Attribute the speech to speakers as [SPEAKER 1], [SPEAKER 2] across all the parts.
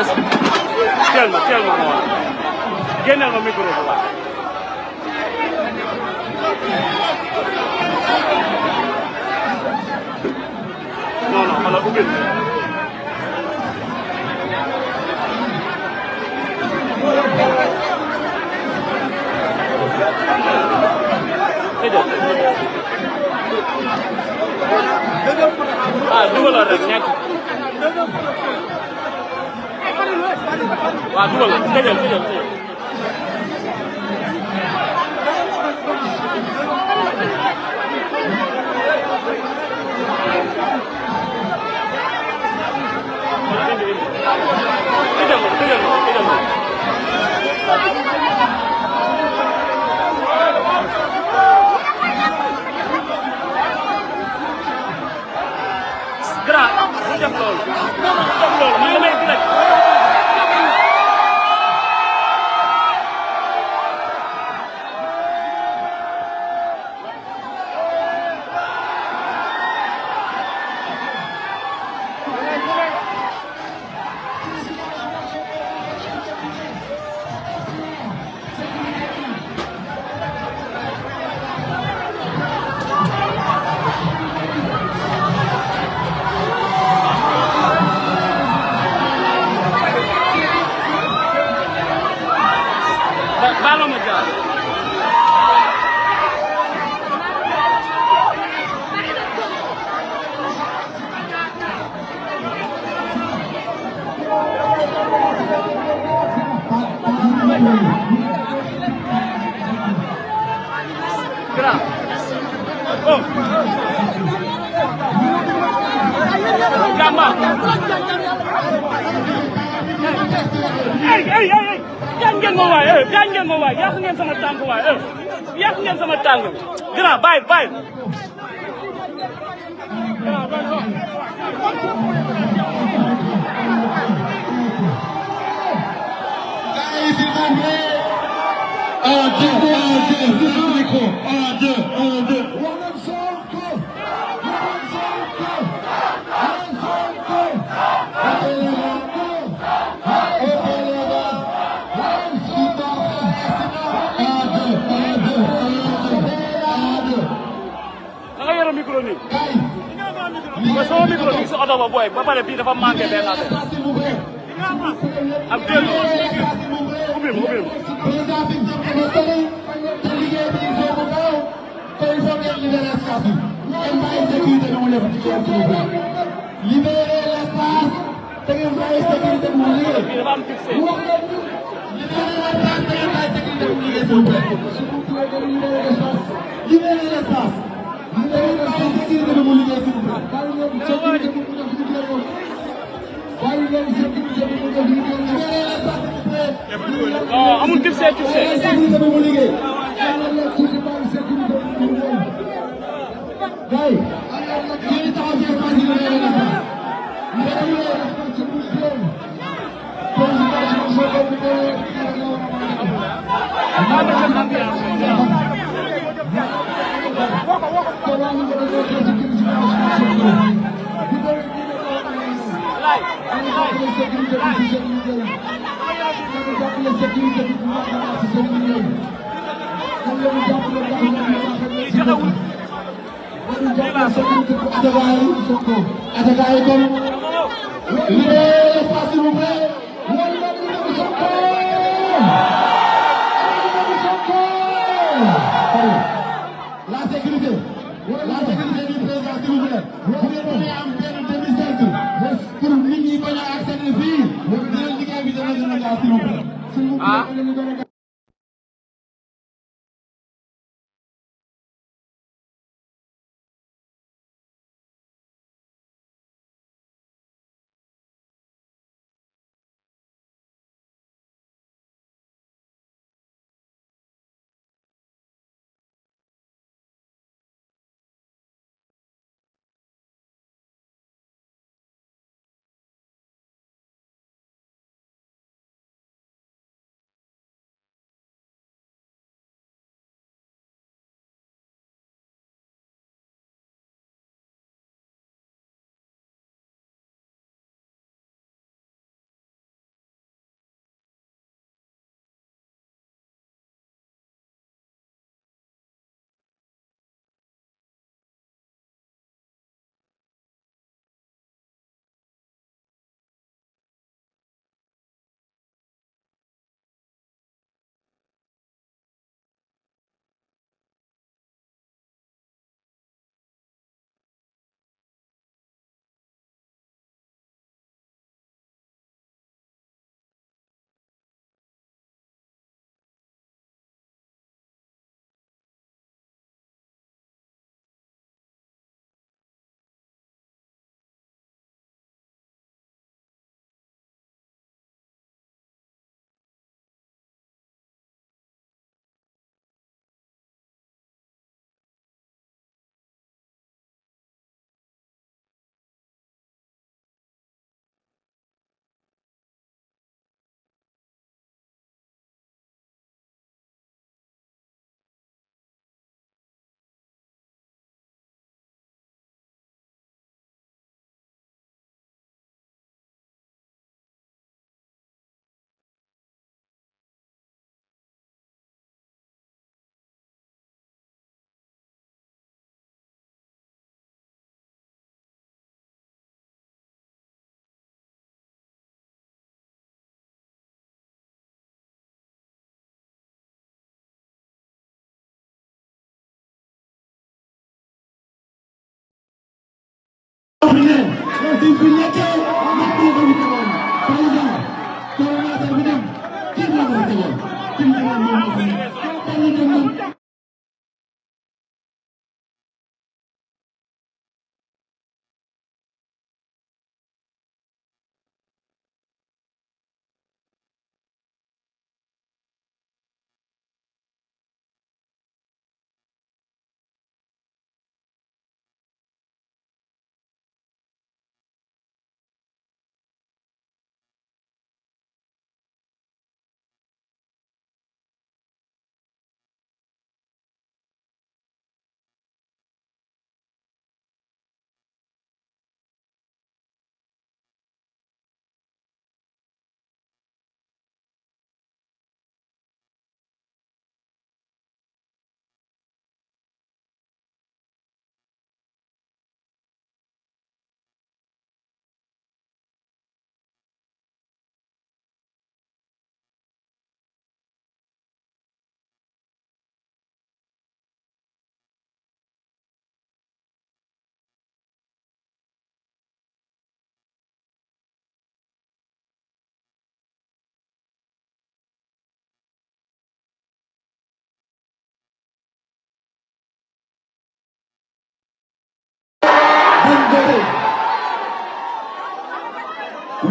[SPEAKER 1] soxna si teel ma ma génneel ma micro bi waaw. non non xoolal ubbil. ah dugalal rek ñàkk. waaw dugalal tëjal. Grand bu def loolu man damay direct. Balo ma jaar. Grand. Oh. Gamba. Hey. Gaañ ngeen ma waay yàq ngeen sama tànk waay yàq ngeen sama tànk grand bàyyi micro nii mooy sama micro bi si oto ba booy ba pare bii dafa manqué benn affaire ak deux ubbil
[SPEAKER 2] libérer l'espace te ngeen bàyyi sécurité mu liggéey
[SPEAKER 1] bii dafa am fixé
[SPEAKER 2] libérer l'espace te ngeen bàyyi sécurité mu liggéey s'il vous plaît libérer l'espace
[SPEAKER 1] amul fixé La sécurité du président, s'il vous plaît. Vous pouvez am benn demi-cercle pour nit ñi bañ a accéder fii. Dinañ liggéey bi dana gën a gaaw, s'il vous plaît.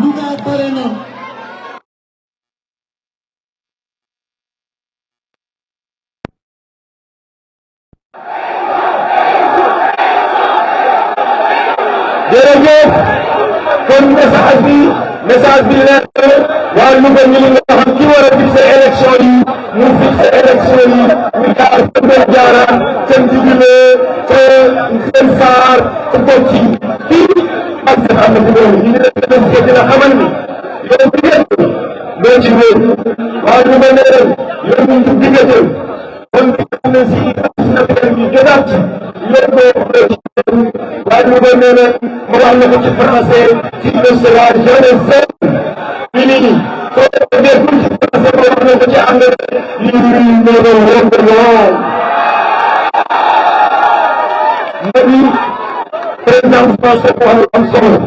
[SPEAKER 2] Louga pare na.
[SPEAKER 3] jërëjëf kon message bi leer waa Louga ñu ngi nga xam ki war a fixé élection yi mu fixé élection yi ñu jaar seen jaaraan seen jubile seen saar sa bopp ci kii ak seen am na ci loolu ñu ngi leen di dina xamal ni yow bi ngeen doo ci wér waa Louga nee nañ yow ñu ci diggante kon ne si ñu jotaat waaye Louga nee na ma wax la ko ci français ci le sera jamais fini soo déggul ci français ma wax la ko ci anglais lii nee na wóor na ni président Ousmane Sonko am solo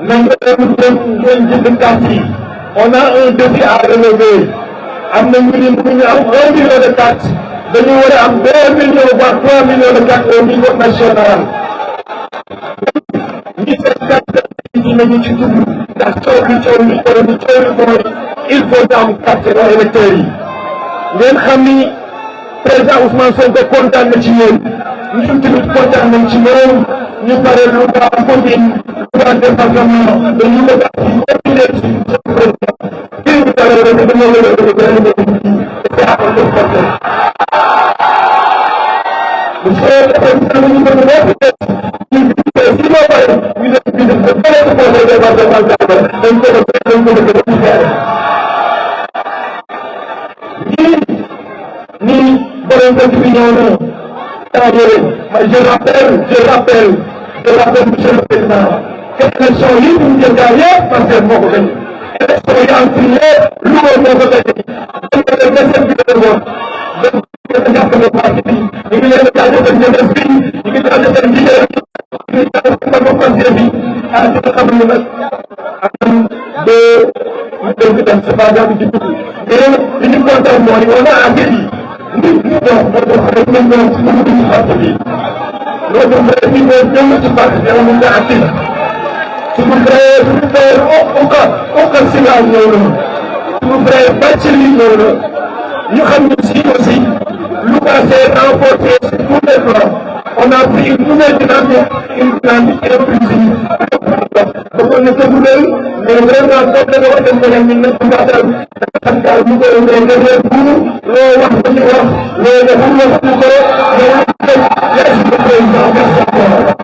[SPEAKER 3] na ngeen jënd carte yi on a un défi à relever am na ñu ni ñu am 1 million de cartes dañu war a am 2 millions voire 3 millions de cartes au niveau national ñi seen carte yi nañu ci dugg ndax coow li mooy il faut ñu am carte électeurs yi ngeen xam ni président Ousmane Sonko kontaan na ci yéen ñun tamit kontaan nañ ci moom ñu pare Louga commune Louga département dañu bëgg a continuer ci président kii bi dara rek dama la monsieur le président ñu bëgg si ma pare ñu def bi def beneen conseil départemental dañ ko nii borom dëkk bi ñëw na je rappelle monsieur le président que élection yi ñu jël gaa yëpp parce que moo ko gañ élection yi am fii yëpp Louga moo ko gañ dañ ko def deseen bi de woon donc jàppale parti bi ñu ngi leen jaajëfal jeunesse bi ñu ngi jaajëfal jigéen ñu ngi jaajëfal parti bi ah di nga xam ne nag am de ñu dégg dem c'est pas grave ci dugg mais li ñu kontaan mooy on a envie nit ñi dox ba dox rek ñoom ñoom ci dugg ci parti bi loolu mooy li ñu ñëw ci parti bi amul nga actif suñu frère Okar Sylla ñëw na suñu frère Bathily ñëw na ñu xam ne si aussi Louga s'est renforcé sur tous les plans on a pris une nouvelle dynamique inclusive bëggoon na tëggu leen mais vraiment soo demee wax dem ba ñun nag mbaatal xam daal ñu koy defee pour loo wax ba ñu wax loo deful wax ñu ko loolu merci le président merci encore.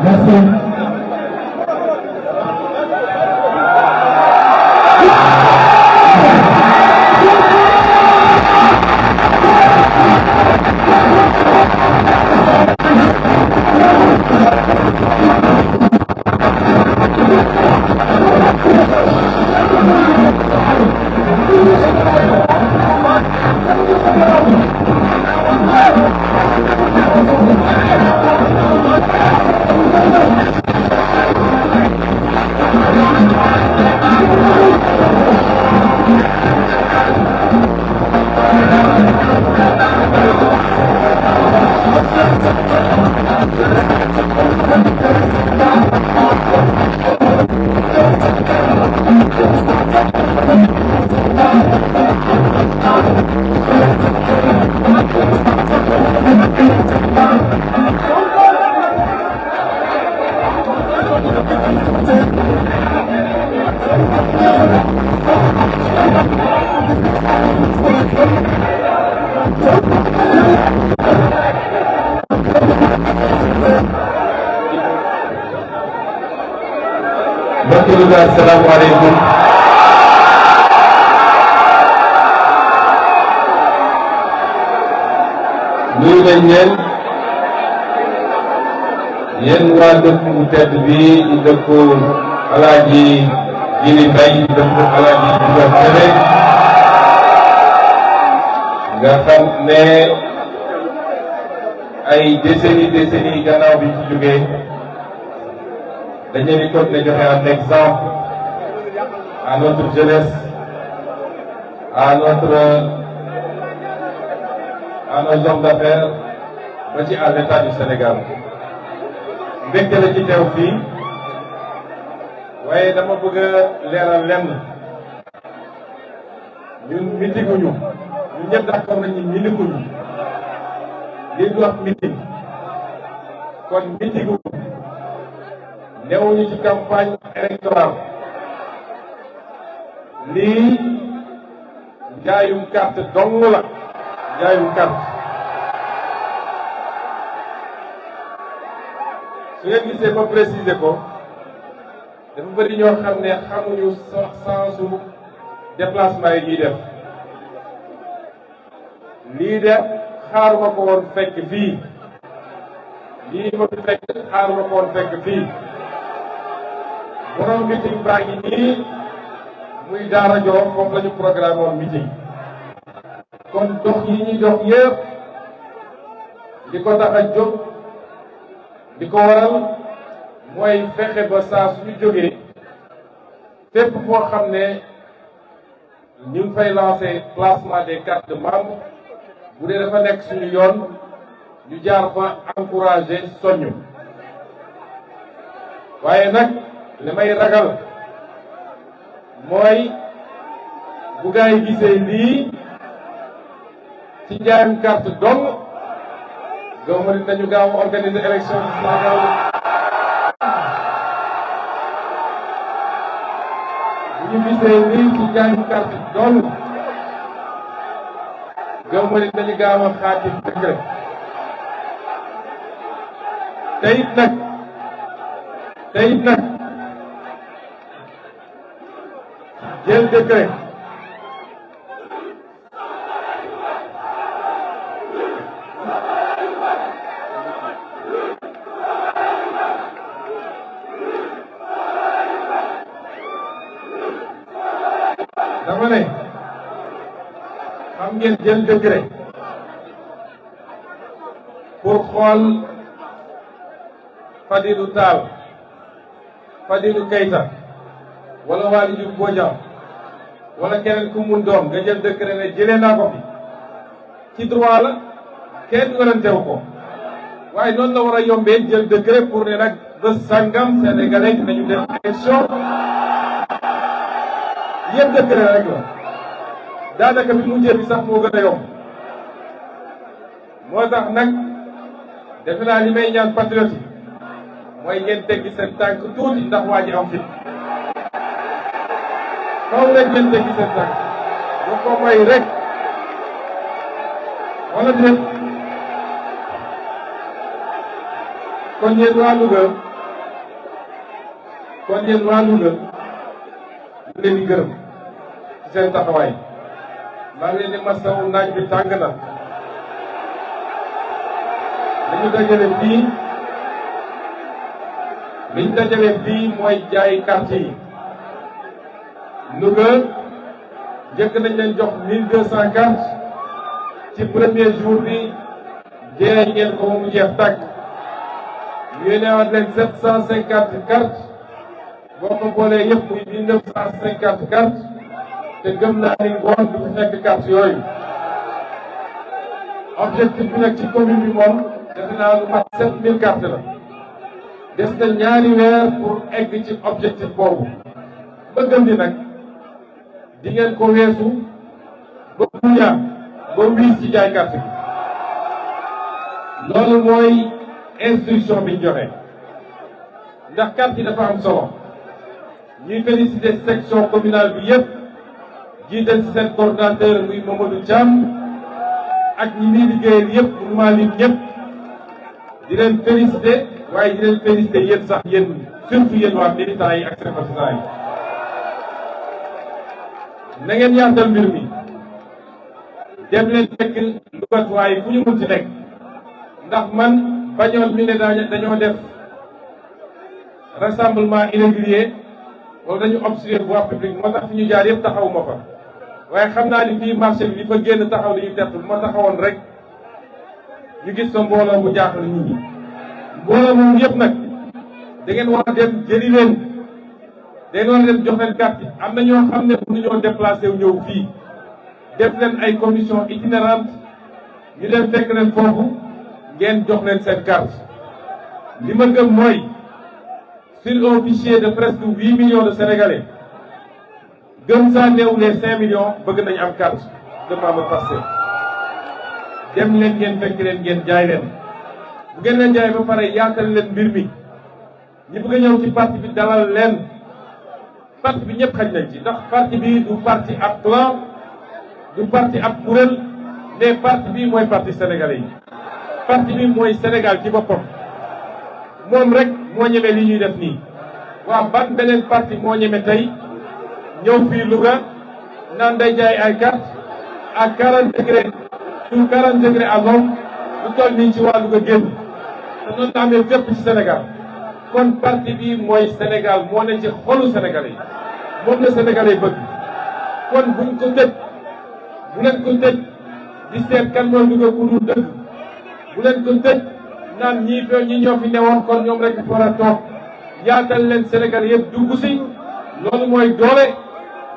[SPEAKER 1] Merci.
[SPEAKER 3] Assalamualaikum. Nuyu nañ leen yéen waa dëkk bu tedd bi di dëkku Alaaji Jili Mbay di dëkku Alaaji Juga Tere nga xam ne ay décennies gannaaw bi ci jógee dañu di continuer joxe un exemple à notre jeunesse, à nos hommes d'affaires, ba ci à l'État du Sénégal. mbégte la ci teew fii waaye dama bëgg a leeral lenn ñun mitiguñu ñun ñëpp d'accord nañu mitiguñu li ñu wax mitig kon mitiguñu newuñu ci campagne électorale lii njaayum carte dong la njaayum carte su ngeen gisee ma préciser ko dafa bëri ñoo xam ne xamuñu sensu déplacement yi ñuy def lii de xaaruma ko woon fekk fii lii ma fi fekk xaaruma ko woon fekk fii borom meeting baa ngi nii muy Daara Jolof foofu la ñu programme woon meeting kon dox yi ñuy dox yëpp li ko tax a jóg li ko waral mooy fexe ba saa suñu jógee fépp foo xam ne ñu ngi fay lancer placement des cartes de membres bu dee dafa nekk suñu yoon ñu jaar fa encourager soññu waaye nag li may ragal mooy bu gaa yi gisee lii ci njaayum carte dong gëwma ni nañu gaaw a organiser élection ci Sénégal bu ñu gisee lii ci njaayum carte dong gëwma ni nañu gaaw a xaatim décret te it nag jël décret dama ne xam ngeen jël décret pour xool Fadilou Tall Fadilou Keita wala Waly Diouf Bodiang wala keneen ku mun doon nga jël décret ne jëlee naa ko fi ci droit la kenn werantewu ko waaye noonu la war a yombee jël décret pour ne nag bés sangam sénégalais dinañu def élection yëpp décret rek la daanaka bi mujjee bi sax moo gën a yomb moo tax nag defe naa li may ñaan patriote yi mooy ngeen teggi seen tànk tuuti ndax waa ji am fit kaw rek ngeen teggi seen tànk bu ko may rek wala déet kon yéen waa Louga kon yéen waa Louga ñu leen di gërëm ci seen taxawaay maa ngi leen di masawu naaj bi tàng na li ñu dajale fii mooy jaay carte yi Louga njëkk nañ leen jox 1200 cartes ci premier jour bi jeex ngeen ko mu jeex tàkk ñu yéenewaat leen 750 cartes boo ko boolee yëpp muy 1950 cartes te gëm naa ni ngoon du nekk cartes yooyu objectif bi nag ci commune bi moom defe naa lu mat 7000 cartes la des na ñaari weer pour egg ci objectif boobu ba gëm ni nag di ngeen ko weesu ba buñaa ba wiis ci jaay carte bi loolu mooy instruction bi ñu joxe ndax carte yi dafa am solo ñuy féliciter section communale bi yëpp jiital ci seen coordonnateur muy Mamadou Thiam ak ñi muy liggéeyal yëpp mënuma lim ñëpp di leen féliciter waaye di leen féliciter yéen sax yéen surtout yéen waa militants yi ak sympathisants yi na ngeen yaatal mbir mi dem leen fekk Louga fu ñu mun ci nekk ndax man bañoon mi ne dañoo def rassemblement irrégulier wala dañu obstruer voie publique moo tax fi ñu jaar yëpp taxaw ma fa waaye xam naa ni fii marché bi li fa génn taxaw li ñu tertu bu ma taxawoon rek ñu gis sa mbooloo bu jaaxal nit ñi mbooloo moom yëpp nag da ngeen war a dem jëli leen da ngeen war a dem jox leen carte yi am na ñoo xam ne mënuñoo déplacé wu ñëw fii def leen ay commission itinérante ñu dem fekk leen foofu ngeen jox leen seen carte li ma gëm mooy sur un fichier de presque 8 millions de Sénégalais gëm saa néew les 5 millions bëgg nañu am carte de membre Pastef dem leen ngeen fekk leen ngeen jaay leen bu ngeen leen jaay ba pare yaatal leen mbir mi ñi bëgg a ñëw ci parti bi dalal leen parti bi ñëpp xaj nañ ci ndax parti bi du parti ab clan du parti ab kuréel mais parti bi mooy parti sénégalais yi parti bi mooy Sénégal ci boppam moom rek moo ñeme li ñuy def nii waaw ban beneen parti moo ñeme tey ñëw fii Louga naan day jaay ay carte à 40 degrés sur 40 degrés à l'ombre lu toll nii ci waa Louga génn te noonu la amee fépp ci Sénégal kon parti bi mooy Sénégal moo ne ci xolu Sénégalais yi moom la Sénégalais yi bëgg kon buñ ko tëj bu leen ko tëj di seet kan mooy Louga ku dul dëgg bu leen ko tëj naan ñi ñoo fi newoon kon ñoom rek war a toog yaatal leen Sénégal yëpp dugg si loolu mooy doole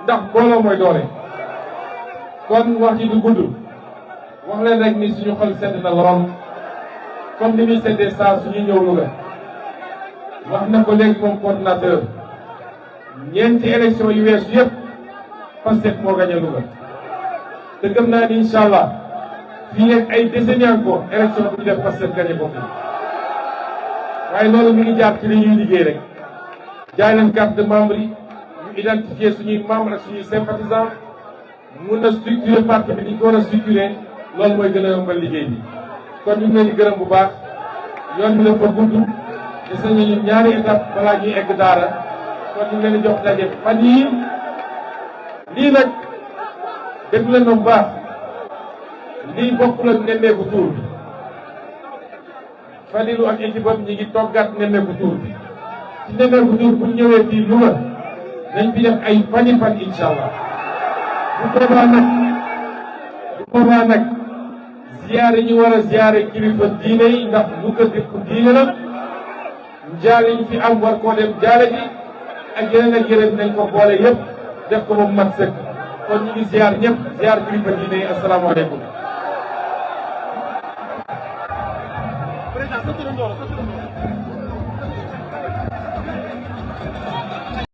[SPEAKER 3] ndax mbooloo mooy doole kon wax ji du gudd wax leen rek ni suñu xol sedd na lool comme ni muy seddee saa suñu ñëw Louga wax na ko léegi moom coordinateur ñeenti élection yu weesu yëpp Pastef moo gagné Louga te gëm naa ni incha allah fii ak ay décennies encore élection bu ñu def Pastef gagné ko fi waaye loolu mi ngi jaar ci li ñuy liggéey rek jaay leen carte de membre yi ñu identifier suñuy membre ak suñuy sympathisants mun a structurer parti bi ni ko war a structurer loolu mooy gën a yombal liggéey bi kon ñu ngi leen di gërëm bu baax yoon bi dafa gudd te sañu ñu ñaari étape balaa ñuy egg daara kon ñu ngi leen di jox daje fan yii lii nag déglu leen bu baax lii bokkul ak nemmeeku tuur bi Fadilou ak équipe am ñi ngi toggaat nemmeeku tuur bi ci nemmeeku tuur bu ñëwee fii Louga dañ fi def ay fan incha allah bu boobaa nag ziyaare ñu war a ziyaare kilifa diine yi ndax Louga dëkku diine la njaale ñu fi am war koo dem jaale ji ak yeneen nañ ko boole yëpp def ko moom mat sëkk kon ñu ngi ziyaar ñëpp ziyaar kilifa diine yi asalaamaaleykum.
[SPEAKER 2] Président